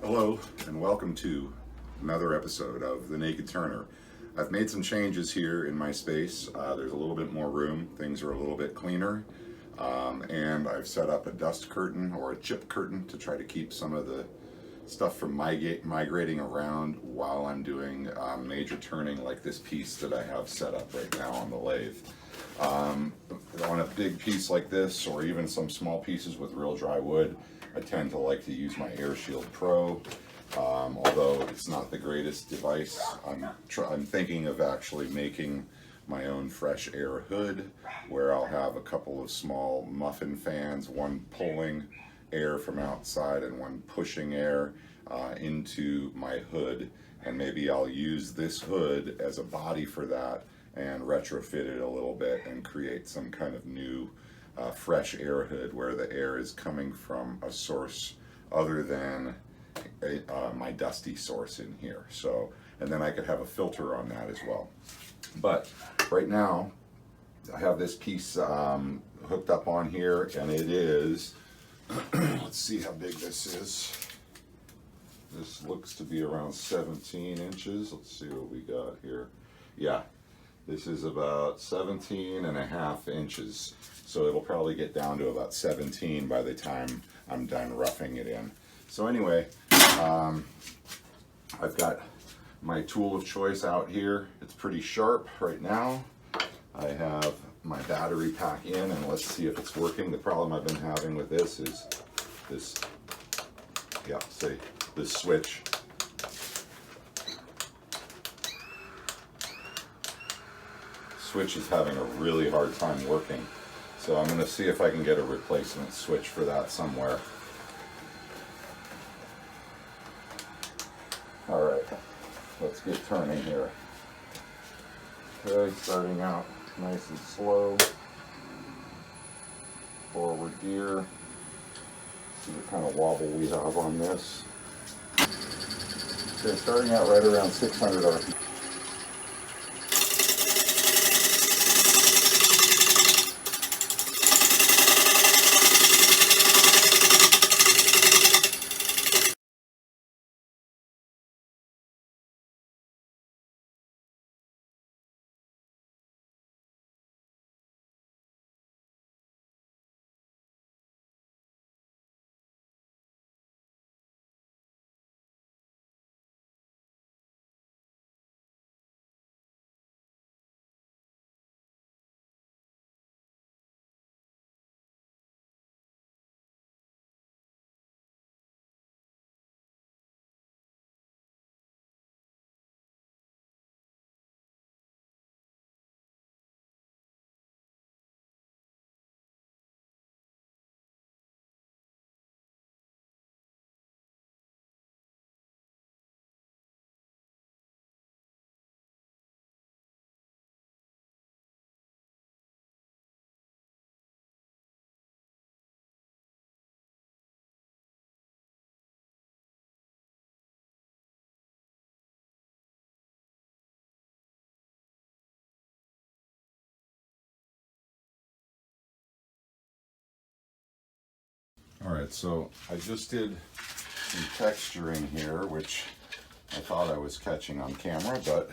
Hello and welcome to another episode of The Naked Turner. I've made some changes here in my space. There's a little bit more room, things are a little bit cleaner, and I've set up a dust curtain or a chip curtain to try to keep some of the stuff from migrating around while I'm doing major turning, like this piece that I have set up right now on the lathe. On a big piece like this, or even some small pieces with real dry wood, I tend to like to use my Air Shield Pro, although it's not the greatest device. I'm thinking of actually making my own fresh air hood, where I'll have a couple of small muffin fans, one pulling air from outside and one pushing air into my hood, and maybe I'll use this hood as a body for that and retrofit it a little bit and create some kind of new fresh air hood where the air is coming from a source other than my dusty source in here. So, and then I could have a filter on that as well. But right now I have this piece hooked up on here, and it is let's see how big this is. This looks to be around 17 inches. Let's see what we got here. Yeah, this is about 17 and a half inches. So it'll probably get down to about 17 by the time I'm done roughing it in. So anyway, I've got my tool of choice out here. It's pretty sharp right now. I have my battery pack in, and let's see if it's working. The problem I've been having with this is this, yeah, see, this switch. Switch is having a really hard time working. So I'm going to see if I can get a replacement switch for that somewhere. All right, let's get turning here. Okay, starting out nice and slow. Forward gear. See what kind of wobble we have on this. Okay, starting out right around 600 RPM. All right, so I just did some texturing here, which I thought I was catching on camera, but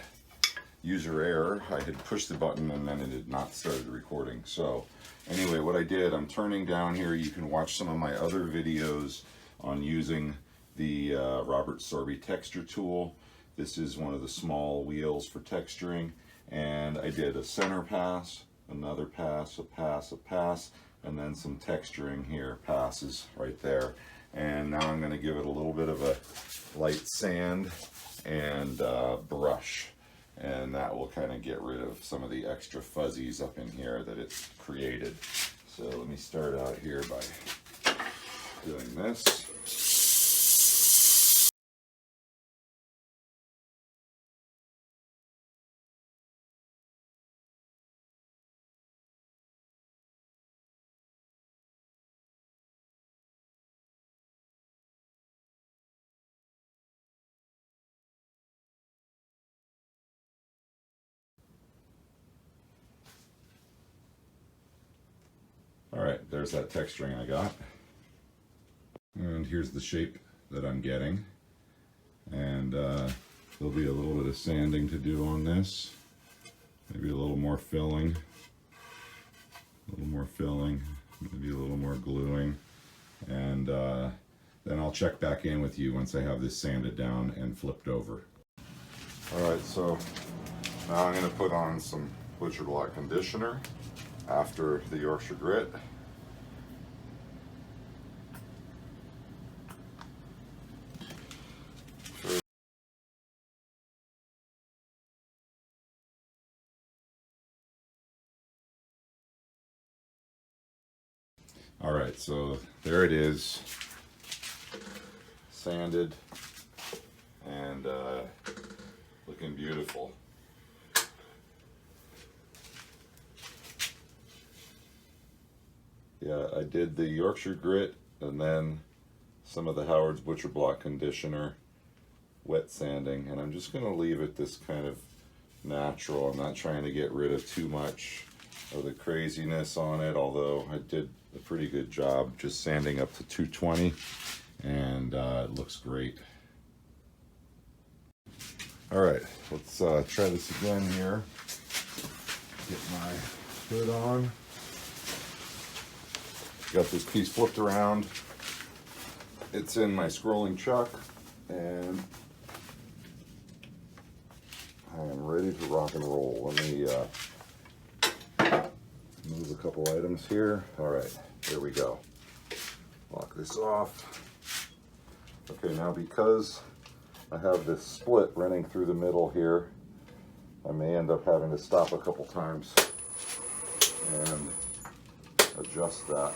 user error. I had pushed the button and then it had not started recording. So anyway, what I did, I'm turning down here. You can watch some of my other videos on using the Robert Sorby texture tool. This is one of the small wheels for texturing, and I did a center pass, another pass, a pass, a pass, and then some texturing here, passes right there. And now I'm going to give it a little bit of a light sand and brush, and that will kind of get rid of some of the extra fuzzies up in here that it's created. So let me start out here by doing this. All right, there's that texturing I got. And here's the shape that I'm getting, and there'll be a little bit of sanding to do on this, maybe a little more filling, maybe a little more gluing, and then I'll check back in with you once I have this sanded down and flipped over. Alright, so now I'm going to put on some butcher block conditioner after the Yorkshire grit. Alright, so there it is, sanded and looking beautiful. Yeah, I did the Yorkshire grit and then some of the Howard's Butcher Block conditioner, wet sanding, and I'm just going to leave it this kind of natural. I'm not trying to get rid of too much of the craziness on it, although I did a pretty good job just sanding up to 220, and it looks great. Alright, let's try this again here. Get my hood on. Got this piece flipped around. It's in my scrolling chuck, and I am ready to rock and roll. Let me move a couple items here. Alright, here we go. Lock this off. Okay, now because I have this split running through the middle here, I may end up having to stop a couple times and adjust that.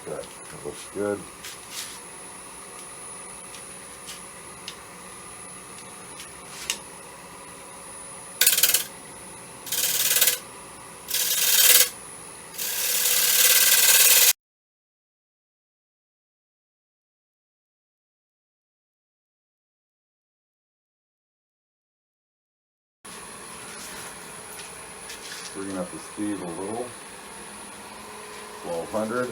Okay, that looks good. Bringing up the speed a little. 1200.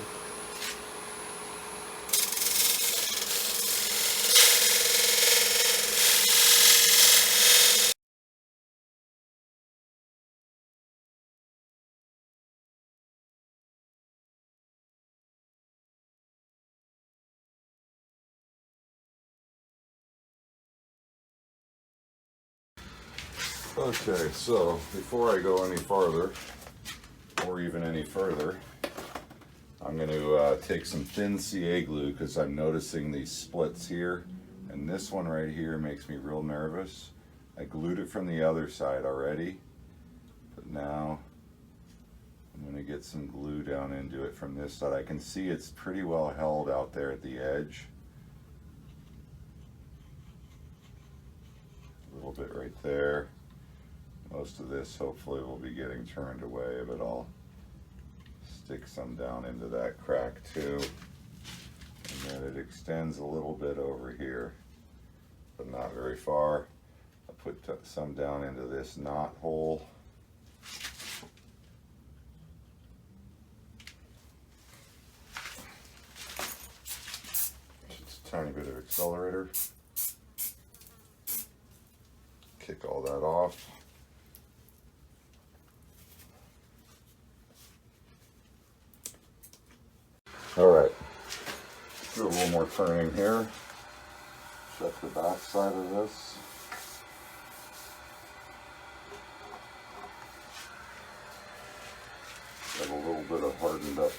Okay, so before I go any farther, or even any further, I'm going to take some thin CA glue because I'm noticing these splits here, and this one right here makes me real nervous. I glued it from the other side already, but now I'm going to get some glue down into it from this side. I can see it's pretty well held out there at the edge. A little bit right there. Most of this hopefully will be getting turned away, but I'll stick some down into that crack too. And then it extends a little bit over here, but not very far. I'll put some down into this knot hole. Just a tiny bit of accelerator. Kick all that off. Alright, do a little more turning here. Check the back side of this. Got a little bit of hardened up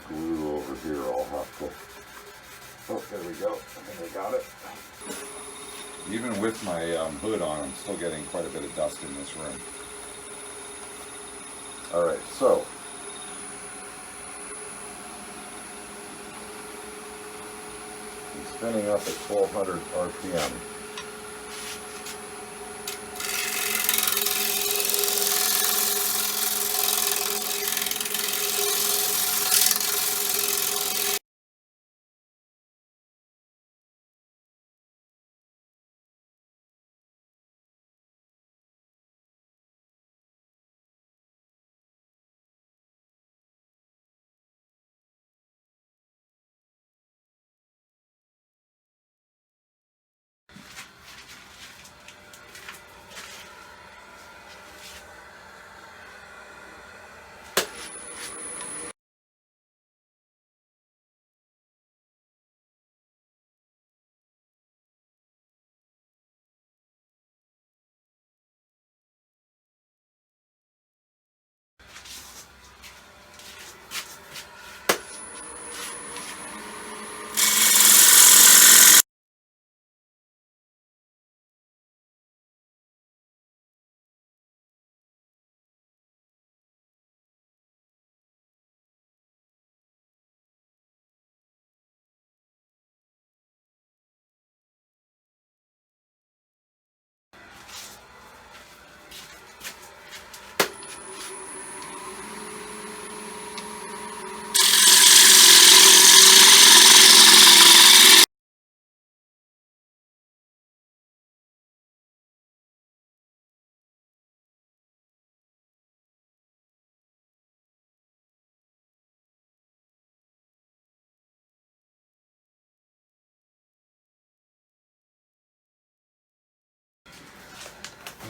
glue over here. I'll have to, oh, there we go. I think I got it. Even with my hood on, I'm still getting quite a bit of dust in this room. Alright, so spinning up at 1200 RPM.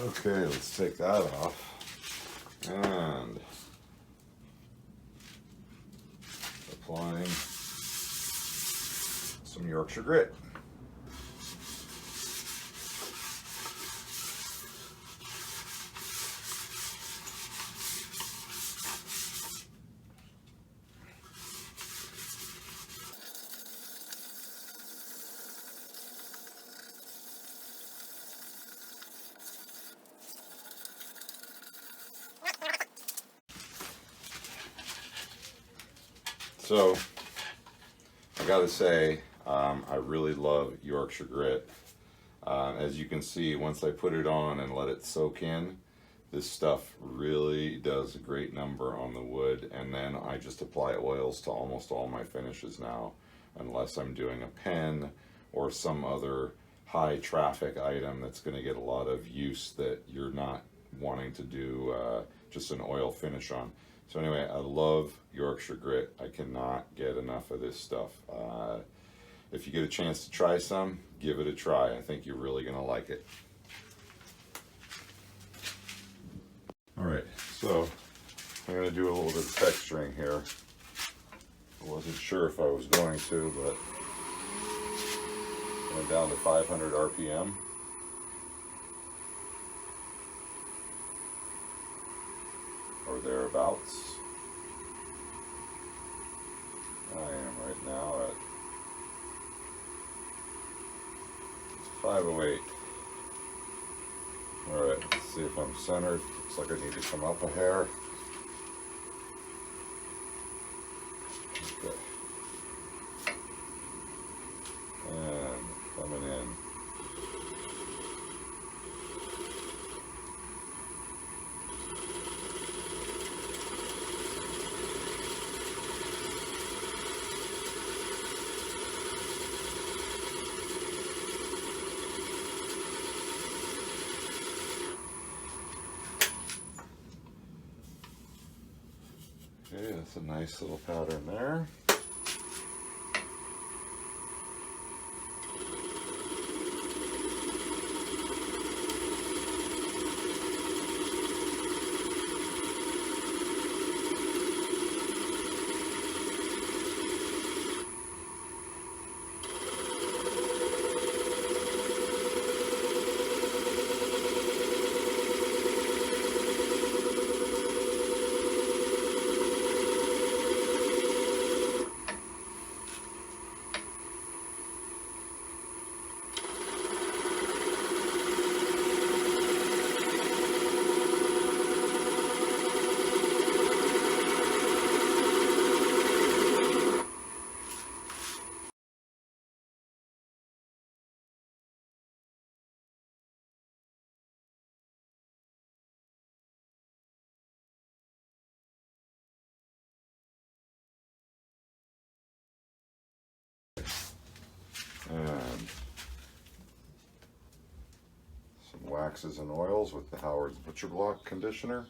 Okay, let's take that off. And applying some Yorkshire grit. So, I gotta say, I really love Yorkshire grit. As you can see, once I put it on and let it soak in, this stuff really does a great number on the wood. And then I just apply oils to almost all my finishes now, unless I'm doing a pen or some other high traffic item that's gonna get a lot of use that you're not wanting to do just an oil finish on. So anyway, I love Yorkshire grit. I cannot get enough of this stuff. If you get a chance to try some, give it a try. I think you're really gonna like it. All right, so I'm gonna do a little bit of texturing here. I wasn't sure if I was going to, but went down to 500 RPM. Or thereabouts. I am right now at 508. Alright, let's see if I'm centered. Looks like I need to come up a hair. Okay. And coming in. Okay, that's a nice little pattern there. And some waxes and oils with the Howard's Butcher Block conditioner.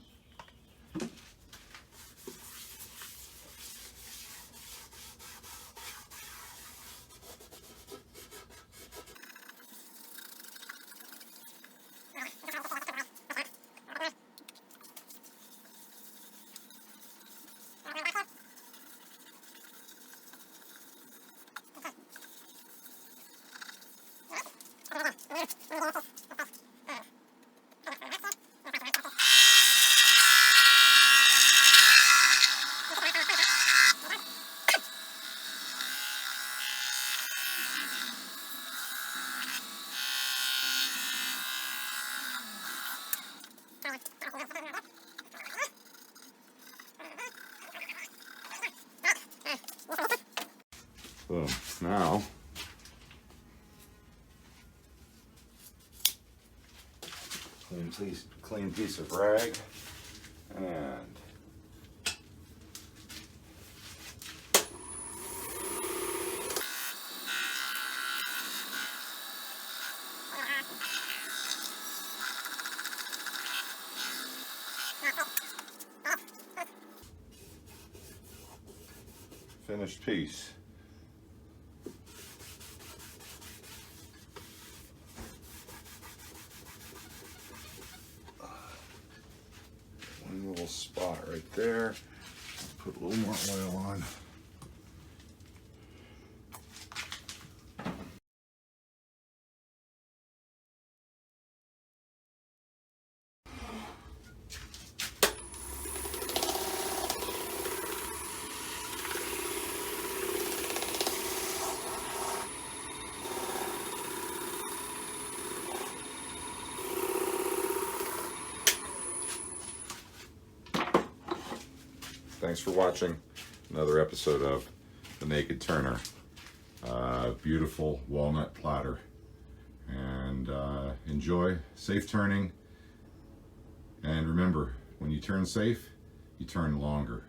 Boom. Now, clean piece of rag, and finished piece. little spot right there. Put a little more oil on. Thanks for watching another episode of The Naked Turner. Beautiful walnut platter. And enjoy, safe turning. And remember, when you turn safe, you turn longer.